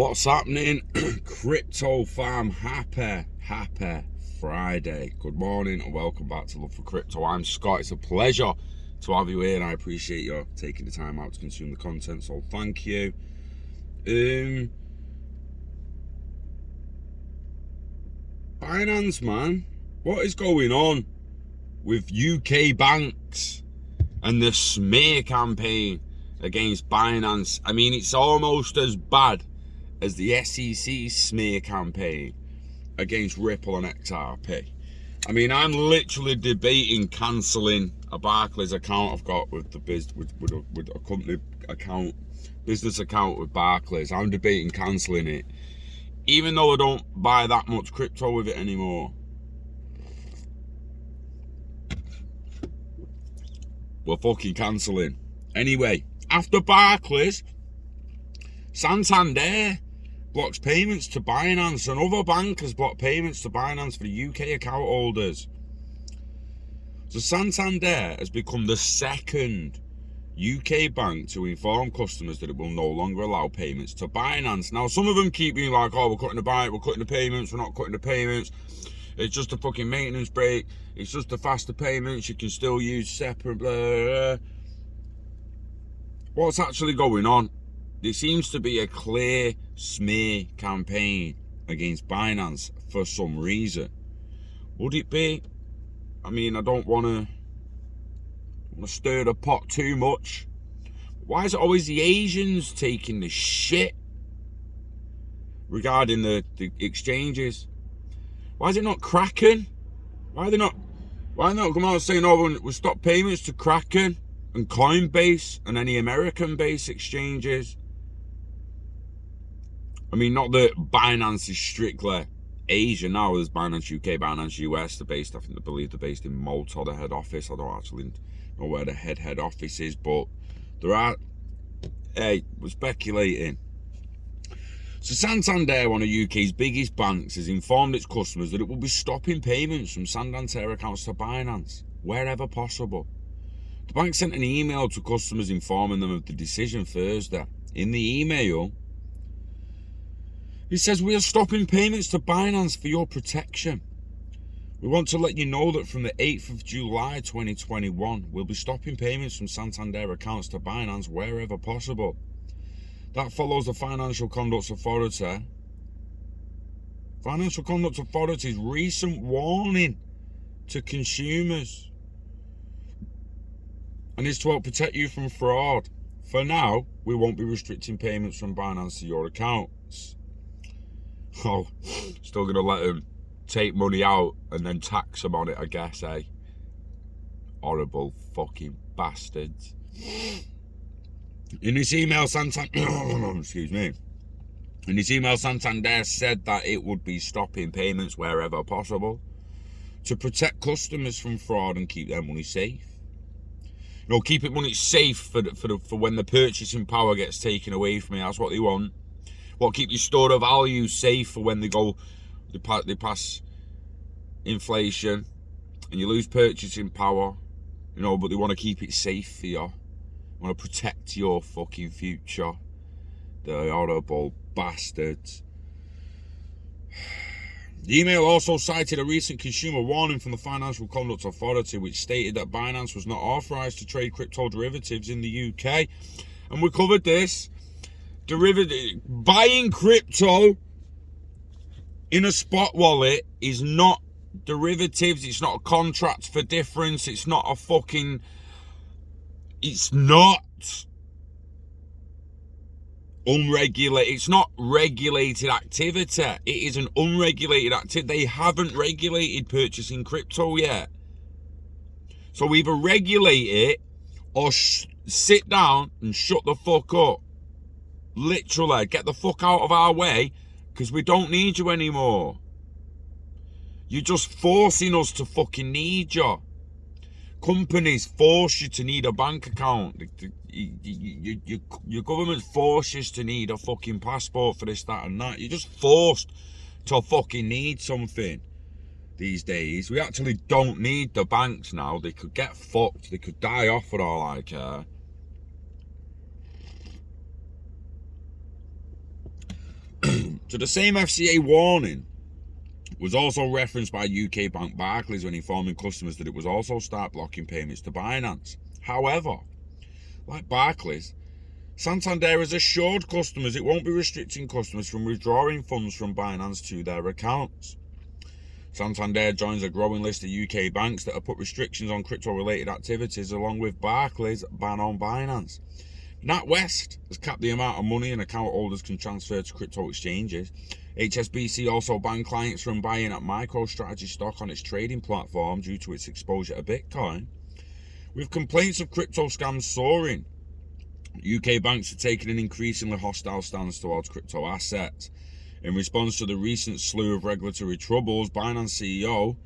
What's happening? Crypto fam, happy Friday. Good morning and welcome back to Love for Crypto. I'm Scott. It's a pleasure to have you here and I appreciate you taking the time out to consume the content, so thank you. Binance, man, what is going on with UK banks and the smear campaign against Binance? I mean, it's almost as bad as the SEC smear campaign against Ripple and XRP. I mean, I'm literally debating cancelling a Barclays account I've got with the with a company account, business account with Barclays. I'm debating cancelling it, even though I don't buy that much crypto with it anymore. We're fucking cancelling. Anyway, after Barclays, Santander blocks payments to Binance. Another bank has blocked payments to Binance for the UK account holders. So Santander has become the second UK bank to inform customers that it will no longer allow payments to Binance. Now, some of them keep being like, oh, we're cutting the payments, we're not cutting the payments. It's just a fucking maintenance break. It's just a faster payments. You can still use separate, blah, blah, blah. What's actually going on? There seems to be a clear smear campaign against Binance for some reason. Would it be? I mean, I don't want to stir the pot too much. Why is it always the Asians taking the shit regarding the exchanges? Why is it not Kraken? Why are they not come out saying, oh, we'll stop payments to Kraken and Coinbase and any American-based exchanges? I mean, not that Binance is strictly Asia now. There's Binance UK, Binance US. They're based, I believe they're based in Malta, the head office. I don't actually know where the head office is, but there are. Hey, we're speculating. So Santander, one of UK's biggest banks, has informed its customers that it will be stopping payments from Santander accounts to Binance wherever possible. The bank sent an email to customers informing them of the decision Thursday. In the email, it says, we are stopping payments to Binance for your protection. We want to let you know that from the 8th of July 2021, we'll be stopping payments from Santander accounts to Binance wherever possible. That follows the Financial Conduct Authority's recent warning to consumers, and is to help protect you from fraud. For now, we won't be restricting payments from Binance to your accounts. Oh, still going to let them take money out and then tax them on it, I guess, eh? Horrible fucking bastards. In this email, Santander said that it would be stopping payments wherever possible to protect customers from fraud and keep their money safe. You know, keep it money safe for when the purchasing power gets taken away from you. That's what they want. What, keep your store of value safe for when they pass inflation and you lose purchasing power, you know, but they want to keep it safe for you. They want to protect your fucking future. The horrible bastards. The email also cited a recent consumer warning from the Financial Conduct Authority, which stated that Binance was not authorised to trade crypto derivatives in the UK. And we covered this. Buying crypto in a spot wallet is not derivatives. It's not a contract for difference. It's not a fucking. It's not unregulated. It's not regulated activity. It is an unregulated activity. They haven't regulated purchasing crypto yet. So either regulate it or sit down and shut the fuck up. Literally, get the fuck out of our way, because we don't need you anymore. You're just forcing us to fucking need you. Companies force you to need a bank account. Your government forces you to need a fucking passport for this, that and that. You're just forced to fucking need something these days. We actually don't need the banks now. They could get fucked. They could die off for all I care. So the same FCA warning was also referenced by UK bank Barclays when informing customers that it was also start blocking payments to Binance. However, like Barclays, Santander has assured customers it won't be restricting customers from withdrawing funds from Binance to their accounts. Santander joins a growing list of UK banks that have put restrictions on crypto-related activities, along with Barclays' ban on Binance. NatWest has capped the amount of money an account holders can transfer to crypto exchanges. HSBC also banned clients from buying at MicroStrategy stock on its trading platform due to its exposure to Bitcoin. With complaints of crypto scams soaring, UK banks are taking an increasingly hostile stance towards crypto assets. In response to the recent slew of regulatory troubles, Binance CEO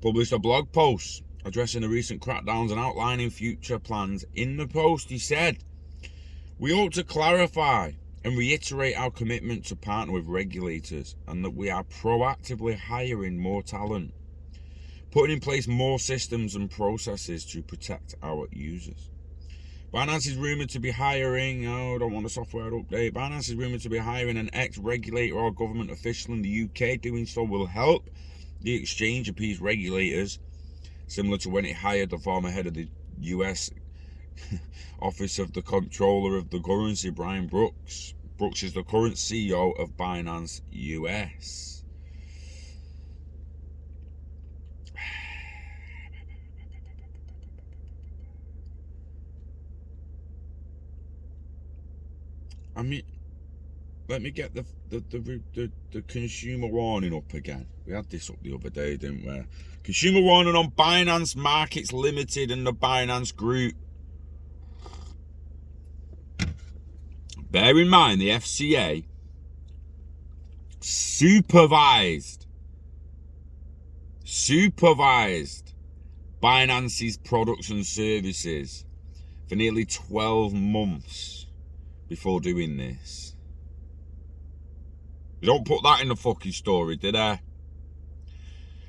published a blog post addressing the recent crackdowns and outlining future plans. In the post, he said, "We ought to clarify and reiterate our commitment to partner with regulators and that we are proactively hiring more talent, putting in place more systems and processes to protect our users. Binance is rumoured to be hiring, Binance is rumoured to be hiring an ex-regulator or government official in the UK. Doing so will help the exchange appease regulators, similar to when it hired the former head of the US Office of the Comptroller of the Currency, Brian Brooks. Brooks is the current CEO of Binance US. I mean, let me get the consumer warning up again. We had this up the other day, didn't we? Consumer warning on Binance Markets Limited and the Binance Group. Bear in mind, the FCA supervised Binance's products and services for nearly 12 months before doing this. You don't put that in the fucking story, did I?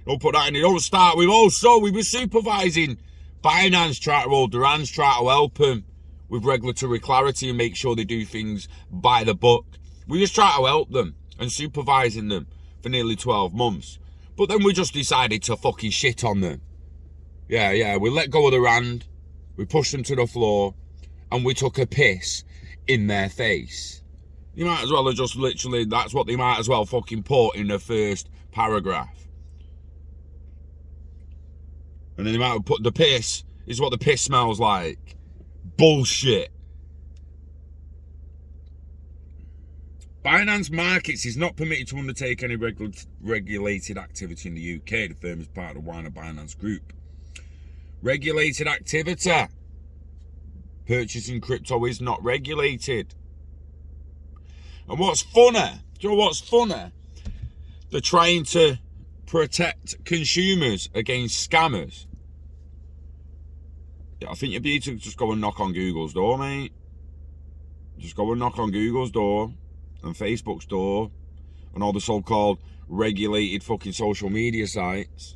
Don't put that in. You don't start with, oh, so we were supervising Binance, try to hold their hands, try to help them with regulatory clarity and make sure they do things by the book. We just try to help them and supervising them for nearly 12 months. But then we just decided to fucking shit on them. Yeah, we let go of their hand, we pushed them to the floor, and we took a piss in their face. You might as well have just literally, that's what they might as well fucking put in the first paragraph. And then they might have put the piss is what the piss smells like. Bullshit. Binance Markets is not permitted to undertake any regulated activity in the UK. The firm is part of the wider Binance Group. Regulated activity. Purchasing crypto is not regulated. And what's funny? Do you know what's funny? They're trying to protect consumers against scammers. Yeah, I think you'd be to just go and knock on Google's door, mate. Just go and knock on Google's door and Facebook's door and all the so-called regulated fucking social media sites.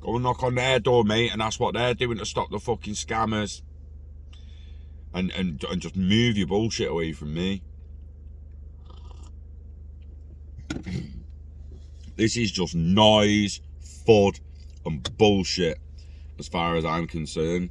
Go and knock on their door, mate, and that's what they're doing to stop the fucking scammers. And just move your bullshit away from me. This is just noise, FUD, and bullshit as far as I'm concerned.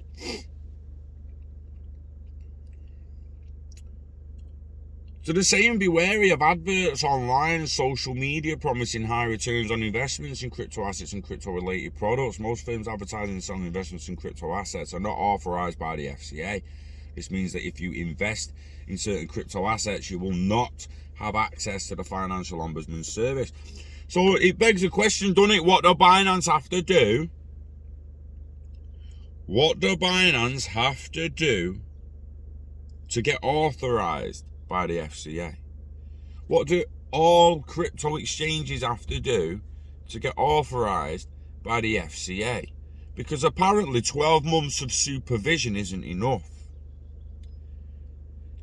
So they're saying be wary of adverts online and social media promising high returns on investments in crypto assets and crypto-related products. Most firms advertising and selling investments in crypto assets are not authorised by the FCA. This means that if you invest in certain crypto assets, you will not have access to the Financial Ombudsman Service. So it begs the question, doesn't it? What do Binance have to do? What do Binance have to do to get authorised by the FCA? What do all crypto exchanges have to do to get authorised by the FCA? Because apparently 12 months of supervision isn't enough.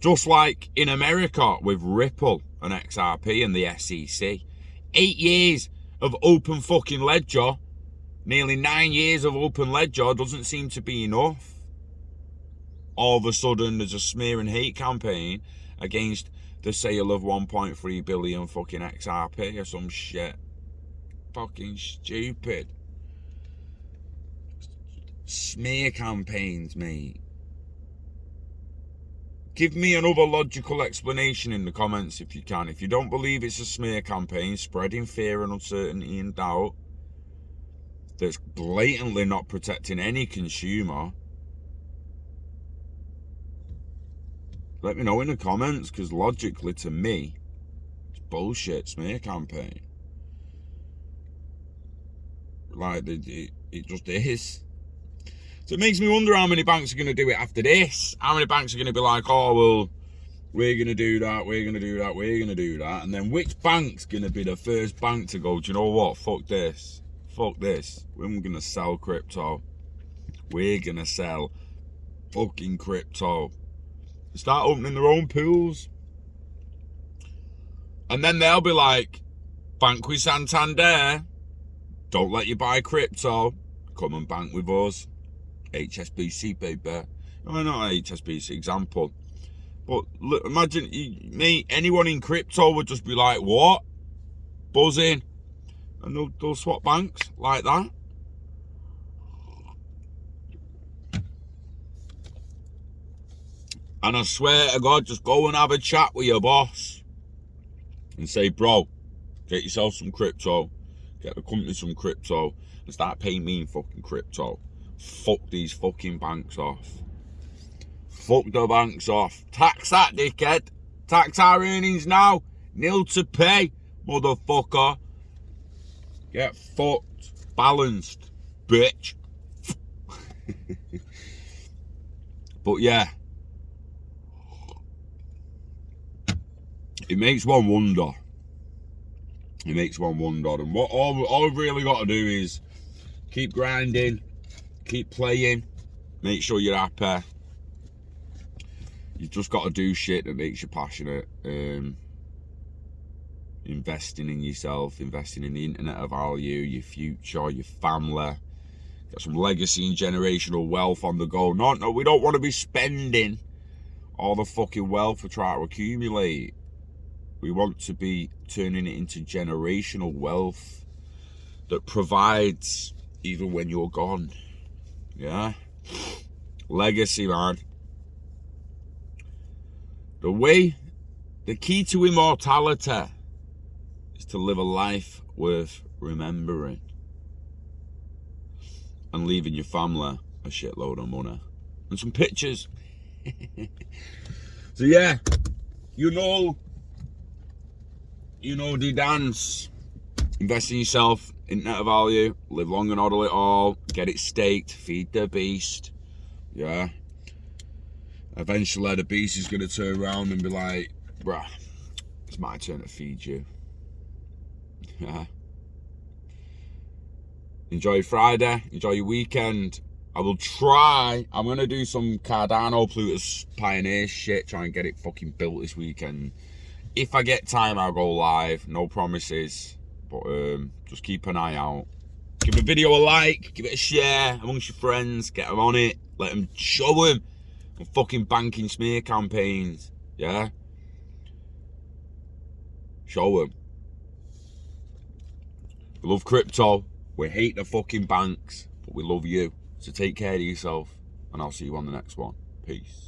Just like in America with Ripple and XRP and the SEC. 8 years of open fucking ledger, nearly 9 years of open ledger doesn't seem to be enough. All of a sudden there's a smear and hate campaign against the sale of 1.3 billion fucking XRP or some shit. Fucking stupid. Smear campaigns, mate. Give me another logical explanation in the comments if you can. If you don't believe it's a smear campaign spreading fear and uncertainty and doubt that's blatantly not protecting any consumer, let me know in the comments, because logically to me, it's bullshit smear campaign. Like, it just is. So it makes me wonder how many banks are going to do it after this. How many banks are going to be like, oh, well, we're going to do that, we're going to do that, we're going to do that. And then which bank's going to be the first bank to go, do you know what? Fuck this. Fuck this. We're going to sell crypto. We're going to sell fucking crypto. Start opening their own pools. And then they'll be like, bank with Santander. Don't let you buy crypto. Come and bank with us. HSBC, baby. No, not HSBC, example. But look, imagine, me, anyone in crypto would just be like, what? Buzzing. And they'll swap banks like that. And I swear to God, just go and have a chat with your boss. And say, bro, get yourself some crypto. Get the company some crypto. And start paying me in fucking crypto. Fuck these fucking banks off. Fuck the banks off. Tax that, dickhead. Tax our earnings now. Nil to pay, motherfucker. Get fucked. Balanced, bitch. But yeah. It makes one wonder. It makes one wonder. And what all we've really got to do is keep grinding. Keep playing. Make sure you're happy. You've just got to do shit that makes you passionate. Investing in yourself, investing in the internet of value, your future, your family. Got some legacy and generational wealth on the go. No, we don't want to be spending all the fucking wealth we try to accumulate. We want to be turning it into generational wealth that provides even when you're gone. Yeah, legacy, man. The key to immortality is to live a life worth remembering and leaving your family a shitload of money and some pictures. So yeah, you know the dance. Invest in yourself. Internet of value, live long and hodl it all, get it staked, feed the beast. Yeah. Eventually the beast is going to turn around and be like, bruh, it's my turn to feed you. Yeah. Enjoy Friday, enjoy your weekend. I'm going to do some Cardano Plutus Pioneer shit, try and get it fucking built this weekend. If I get time, I'll go live, no promises. But just keep an eye out. Give the video a like, give it a share amongst your friends, get them on it, let them show them on fucking banking smear campaigns, yeah? Show them. We love crypto, we hate the fucking banks, but we love you. So take care of yourself, and I'll see you on the next one. Peace.